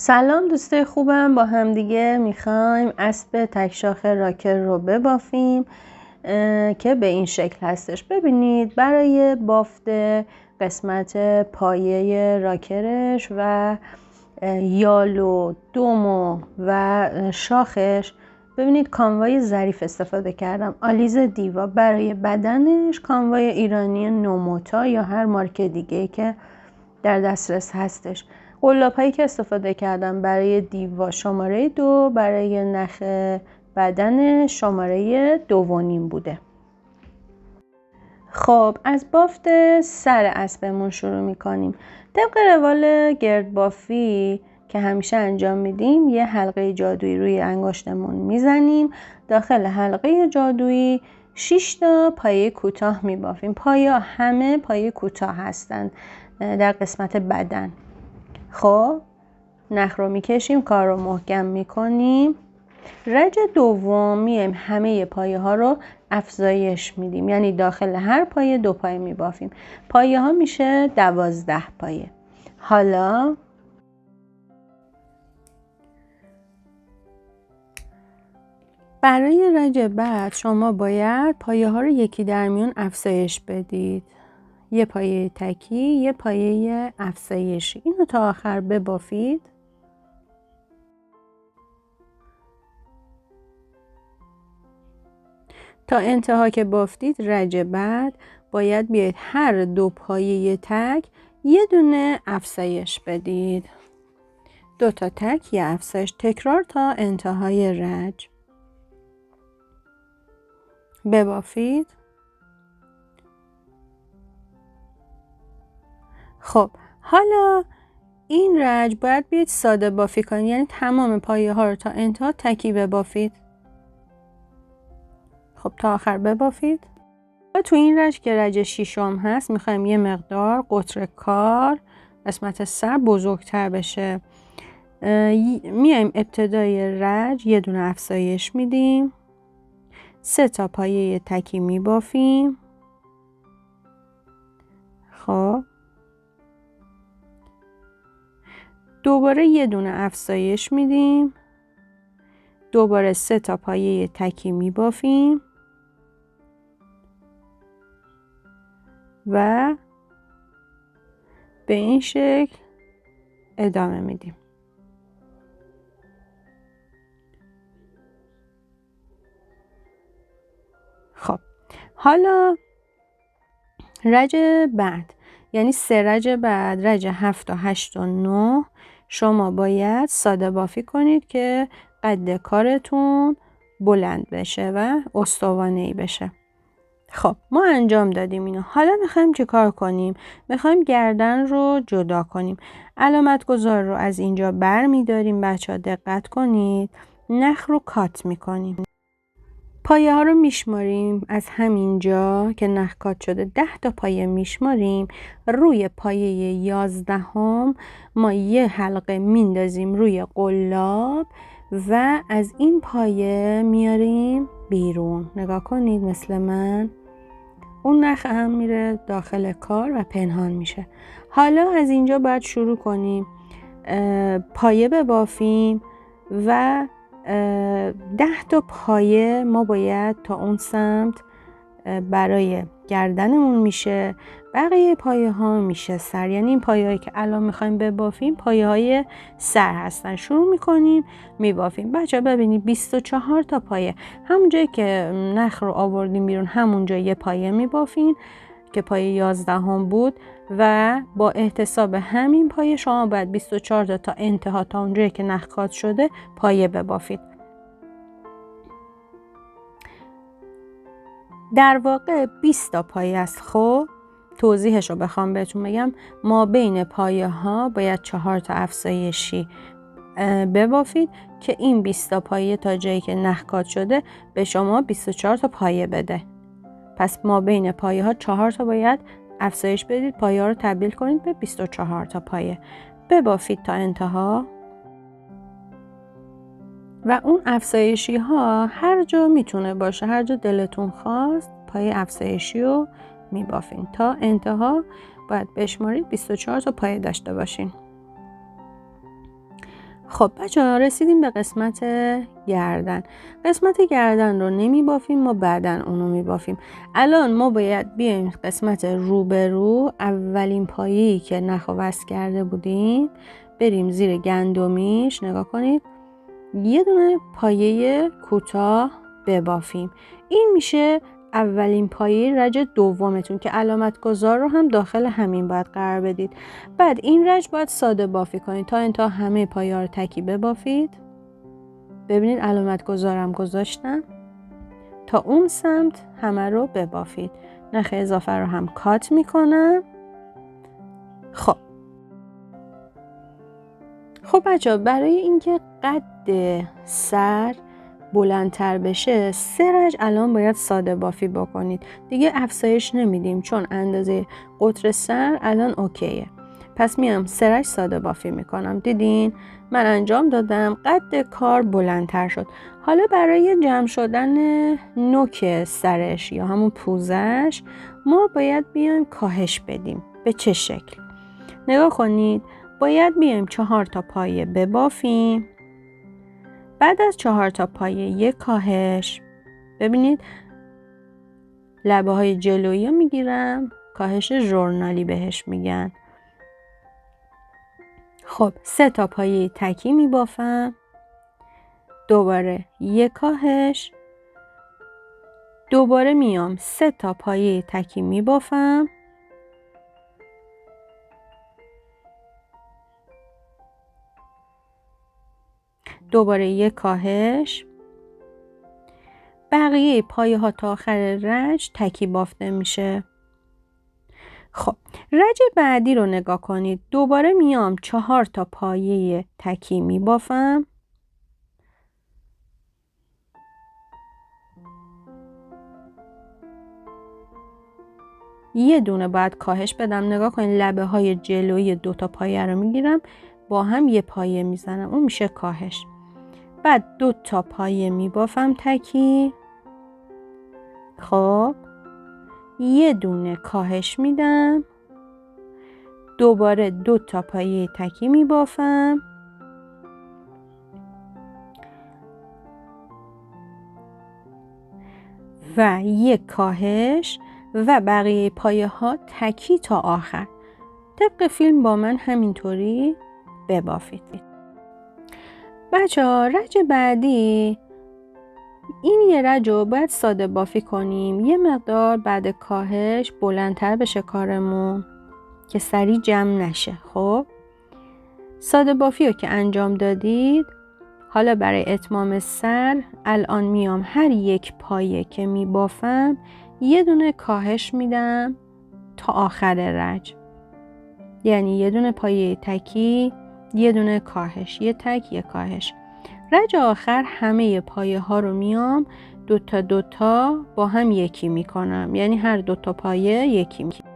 سلام دوستای خوبم، با همدیگه میخوایم اسب تکشاخ راکر رو ببافیم که به این شکل هستش. ببینید برای بافت قسمت پایه راکرش و یال و دم و شاخش ببینید کانوای ظریف استفاده کردم. آلیز دیوا. برای بدنش کانوای ایرانی نوموتا یا هر مارک دیگه که در دسترس هستش. قلاب هایی که استفاده کردم برای دیوا شماره 2، برای نخ بدن شماره 2.5 بوده. خب از بافت سر اسبمون شروع میکنیم. طبق روال گردبافی که همیشه انجام میدیم یه حلقه جادویی روی انگشتمون میزنیم. داخل حلقه جادویی 6 تا پایه کوتاه میبافیم. پایه همه پایه کوتاه هستند در قسمت بدن. خب نخ رو میکشیم، کار رو محکم میکنیم. رج دوم میایم همه پایه ها رو افزایش میدیم، یعنی داخل هر پایه 2 پایه میبافیم. پایه ها میشه 12 پایه. حالا برای رج بعد شما باید پایه ها رو یکی در میون افزایش بدید. یه پایه تکی، یه پایه افزایشی. اینو تا آخر ببافید. تا انتها که بافتید رج بعد باید بیاید هر 2 پایه تک یه دونه افزایش بدید. 2 تا تک یه افزایش، تکرار تا انتهای رج. ببافید. خب حالا این رج باید بیاید ساده بافی کنید، یعنی تمام پایه ها رو تا انتها تکی ببافید. خب تا آخر ببافید. تو این رج که رج 6 هست میخوایم یه مقدار قطر کار قسمت سر بزرگتر بشه. میایم ابتدای رج یه دونه افزایش میدیم، 3 تا پایه تکی میبافیم. خب دوباره یه دونه افزایش میدیم، دوباره 3 تا پایه تکی میبافیم و به این شکل ادامه میدیم. خب حالا رج بعد، یعنی 3 رج بعد، رج 7 و 8 و 9 شما باید ساده بافی کنید که قد کارتون بلند بشه و استوانه‌ای بشه. خب ما انجام دادیم اینو. حالا میخوایم چه کار کنیم؟ میخوایم گردن رو جدا کنیم. علامت گذار رو از اینجا بر میداریم. بچه ها دقت کنید. نخ رو کات میکنیم. پایه ها رو میشماریم از همینجا که نخ کات شده 10 تا پایه میشماریم. روی پایه 11 ما یه حلقه میندازیم روی قلاب و از این پایه میاریم بیرون. نگاه کنید مثل من. اون نخ هم میره داخل کار و پنهان میشه. حالا از اینجا باید شروع کنیم پایه ببافیم و 10 تا پایه ما باید تا اون سمت برای گردنمون میشه. بقیه پایه ها میشه سر، یعنی این پایه هایی که الان میخوایم ببافیم پایه های سر هستن. شروع میکنیم میبافیم. بچه ببینید 24 تا پایه. همون جایی که نخ رو آوردیم بیرون همونجا یه پایه میبافین که پایه 11 هم بود و با احتساب همین پایه شما باید 24 تا انتها تا اونجایی که نخ کات شده پایه ببافید. در واقع 20 تا پایه است. خب توضیحش رو بخوام بهتون بگم، ما بین پایه ها باید 4 تا افزایشی ببافید که این 20 تا پایه تا جایی که نخ کات شده به شما 24 تا پایه بده. پس ما بین پایه ها 4 تا باید افزایش بدید. پایه ها رو تبدیل کنید به 24 تا پایه. ببافید تا انتها و اون افزایشی ها هر جا میتونه باشه، هر جا دلتون خواست پایه افزایشی رو میبافین تا انتها. باید بشمارید 24 تا پایه داشته باشین. خب بچه‌ها رسیدیم به قسمت گردن. قسمت گردن رو نمی بافیم، ما بعدن اونو می بافیم. الان ما باید بیایم قسمت روبرو، اولین پایه‌ای که نخ و وصل کرده بودیم بریم زیر گندمیش. نگاه کنید یه دونه پایه کوتاه ببافیم. این میشه اولین پایه رج دومتون که علامت گذار رو هم داخل همین باید قرار بدید. بعد این رج باید ساده بافی کنید تا انتها همه پایه رو تکی ببافید. ببینید علامت گذارم گذاشتم. تا اون سمت همه رو ببافید. نخ اضافه رو هم کات میکنم. خب بچه برای اینکه قد سر بلندتر بشه 3 رج الان باید ساده بافی بکنید. دیگه افزایش نمیدیم چون اندازه قطر سر الان اوکیه. پس میام 3 رج ساده بافی میکنم. دیدین من انجام دادم، قد کار بلندتر شد. حالا برای جمع شدن نوک سرش یا همون پوزش ما باید بیایم کاهش بدیم. به چه شکل؟ نگاه کنید باید بیایم 4 تا پایه ببافیم. بعد از 4 تا پایه یک کاهش. ببینید لبه های جلویی رو میگیرم، کاهش ژورنالی بهش میگن. خب 3 تا پایه تکی میبافم، دوباره یک کاهش، دوباره میام 3 تا پایه تکی میبافم، دوباره یک کاهش. بقیه پایه ها تا آخر رج تکی بافته میشه. خب رج بعدی رو نگاه کنید. دوباره میام 4 تا پایه تکی میبافم، یه دونه باید کاهش بدم. نگاه کنید لبه های جلویی 2 تا پایه رو میگیرم با هم یه پایه میزنم، اون میشه کاهش. بعد 2 تا پایه میبافم تکی. خب یه دونه کاهش میدم، دوباره 2 تا پایه تکی میبافم، و یک کاهش و بقیه پایه ها تکی تا آخر. طبق فیلم با من همینطوری ببافید. بچه ها رج بعدی این یه رج رو باید ساده بافی کنیم. یه مقدار بعد کاهش بلندتر بشه کارمون که سریع جمع نشه. خب ساده بافی رو که انجام دادید، حالا برای اتمام سر الان میام هر یک پایه که میبافم یه دونه کاهش میدم تا آخر رج. یعنی یه دونه پایه تکی، یه دونه کاهش، یه تک، یه کاهش. رج آخر همه پایه ها رو میام 2 تا 2 تا با هم یکی میکنم. یعنی هر 2 تا پایه یکی میکنم.